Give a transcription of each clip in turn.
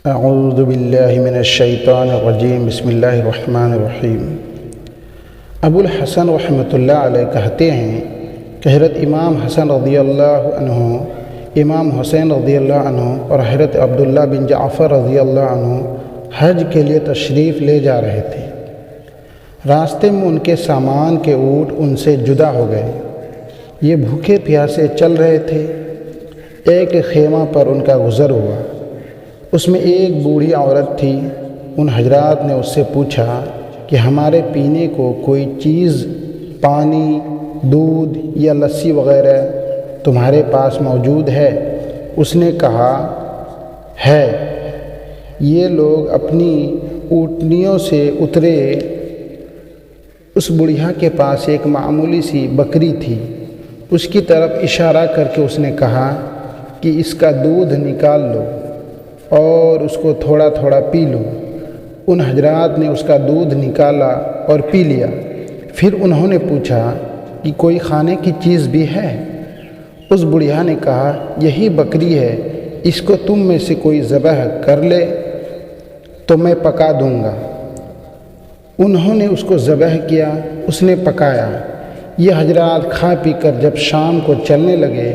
اعوذ باللہ من الشیطان الرجیم بسم اللہ الرحمن الرحیم۔ ابو الحسن رحمۃ اللہ علیہ کہتے ہیں کہ حضرت امام حسن رضی اللہ عنہ، امام حسین رضی اللہ عنہ اور حضرت عبداللہ بن جعفر رضی اللہ عنہ حج کے لیے تشریف لے جا رہے تھے۔ راستے میں ان کے سامان کے اونٹ ان سے جدا ہو گئے۔ یہ بھوکے پیاسے چل رہے تھے۔ ایک خیمہ پر ان کا گزر ہوا۔ اس میں ایک بوڑھی عورت تھی۔ ان حضرات نے اس سے پوچھا کہ ہمارے پینے کو کوئی چیز، پانی، دودھ یا لسی وغیرہ تمہارے پاس موجود ہے؟ اس نے کہا ہے۔ یہ لوگ اپنی اونٹنیوں سے اترے۔ اس بڑھیا کے پاس ایک معمولی سی بکری تھی۔ اس کی طرف اشارہ کر کے اس نے کہا کہ اس کا دودھ نکال لو اور اس کو تھوڑا تھوڑا پی لو۔ ان حضرات نے اس کا دودھ نکالا اور پی لیا۔ پھر انہوں نے پوچھا کہ کوئی کھانے کی چیز بھی ہے؟ اس بڑھیا نے کہا یہی بکری ہے، اس کو تم میں سے کوئی ذبح کر لے تو میں پکا دوں گا۔ انہوں نے اس کو ذبح کیا، اس نے پکایا۔ یہ حضرات کھا پی کر جب شام کو چلنے لگے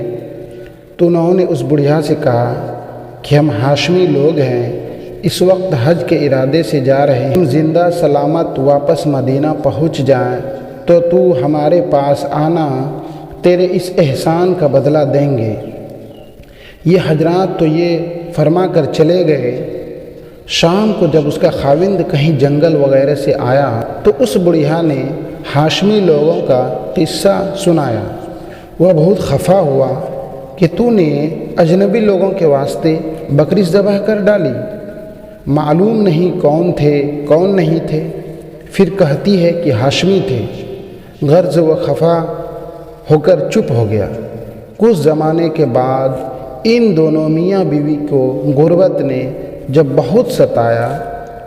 تو انہوں نے اس بڑھیا سے کہا کہ ہم ہاشمی لوگ ہیں، اس وقت حج کے ارادے سے جا رہے ہیں، ہم زندہ سلامت واپس مدینہ پہنچ جائیں تو تو ہمارے پاس آنا، تیرے اس احسان کا بدلہ دیں گے۔ یہ حضرات تو یہ فرما کر چلے گئے۔ شام کو جب اس کا خاوند کہیں جنگل وغیرہ سے آیا تو اس بڑھیا نے ہاشمی لوگوں کا قصہ سنایا۔ وہ بہت خفا ہوا کہ تو نے اجنبی لوگوں کے واسطے بکری ذبح کر ڈالی، معلوم نہیں کون تھے کون نہیں تھے۔ پھر کہتی ہے کہ ہاشمی تھے۔ غرض وہ خفا ہو کر چپ ہو گیا۔ کچھ زمانے کے بعد ان دونوں میاں بیوی کو غربت نے جب بہت ستایا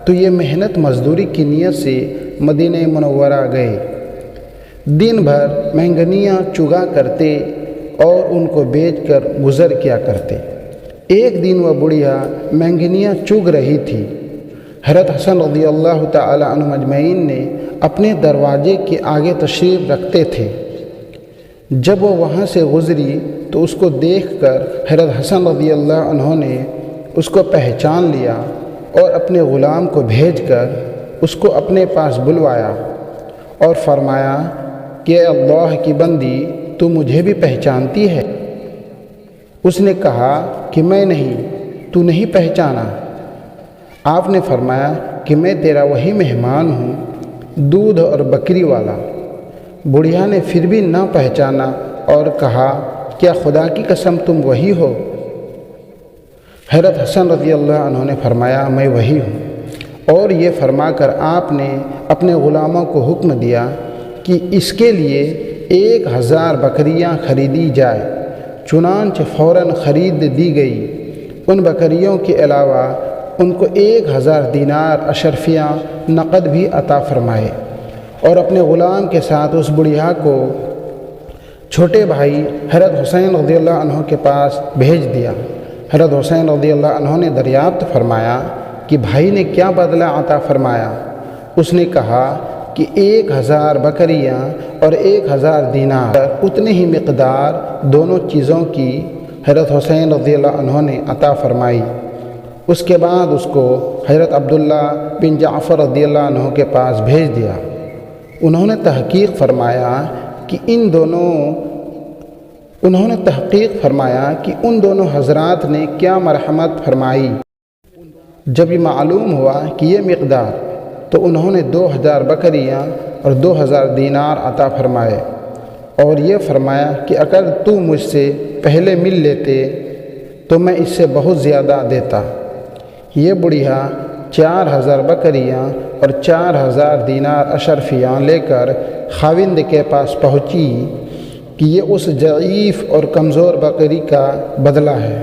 تو یہ محنت مزدوری کی نیت سے مدینہ منورہ گئے۔ دن بھر مہنگنیاں چگا کرتے اور ان کو بیچ کر گزر کیا کرتے۔ ایک دن وہ بڑھیا مہنگنیاں چگ رہی تھی۔ حضرت حسن رضی اللہ تعالی عنہ مجمعین نے اپنے دروازے کے آگے تشریف رکھتے تھے۔ جب وہ وہاں سے گزری تو اس کو دیکھ کر حضرت حسن رضی اللہ عنہ نے اس کو پہچان لیا اور اپنے غلام کو بھیج کر اس کو اپنے پاس بلوایا اور فرمایا کہ اے اللہ کی بندی، تو مجھے بھی پہچانتی ہے؟ اس نے کہا کہ میں نہیں، تو نہیں پہچانا؟ آپ نے فرمایا کہ میں تیرا وہی مہمان ہوں، دودھ اور بکری والا۔ بڑھیا نے پھر بھی نہ پہچانا اور کہا کیا خدا کی قسم تم وہی ہو؟ حضرت حسن رضی اللہ عنہ نے فرمایا میں وہی ہوں، اور یہ فرما کر آپ نے اپنے غلاموں کو حکم دیا کہ اس کے لیے 1000 بکریاں خریدی جائے۔ چنانچہ فوراً خرید دی گئی۔ ان بکریوں کے علاوہ ان کو 1000 دینار اشرفیاں نقد بھی عطا فرمائے، اور اپنے غلام کے ساتھ اس بڑھیا کو چھوٹے بھائی حضرت حسین رضی اللہ عنہ کے پاس بھیج دیا۔ حضرت حسین رضی اللہ عنہ نے دریافت فرمایا کہ بھائی نے کیا بدلہ عطا فرمایا؟ اس نے کہا کہ 1000 بکریاں اور 1000 دینار، اتنے ہی مقدار دونوں چیزوں کی حضرت حسین رضی اللہ عنہ نے عطا فرمائی۔ اس کے بعد اس کو حضرت عبداللہ بن جعفر رضی اللہ عنہ کے پاس بھیج دیا۔ انہوں نے تحقیق فرمایا کہ ان دونوں حضرات نے کیا مرحمت فرمائی۔ جب یہ معلوم ہوا کہ یہ مقدار، تو انہوں نے 2000 بکریاں اور 2000 دینار عطا فرمائے، اور یہ فرمایا کہ اگر تو مجھ سے پہلے مل لیتے تو میں اس سے بہت زیادہ دیتا۔ یہ بڑھیا 4000 بکریاں اور 4000 دینار اشرفیاں لے کر خاوند کے پاس پہنچی کہ یہ اس ضعیف اور کمزور بکری کا بدلہ ہے۔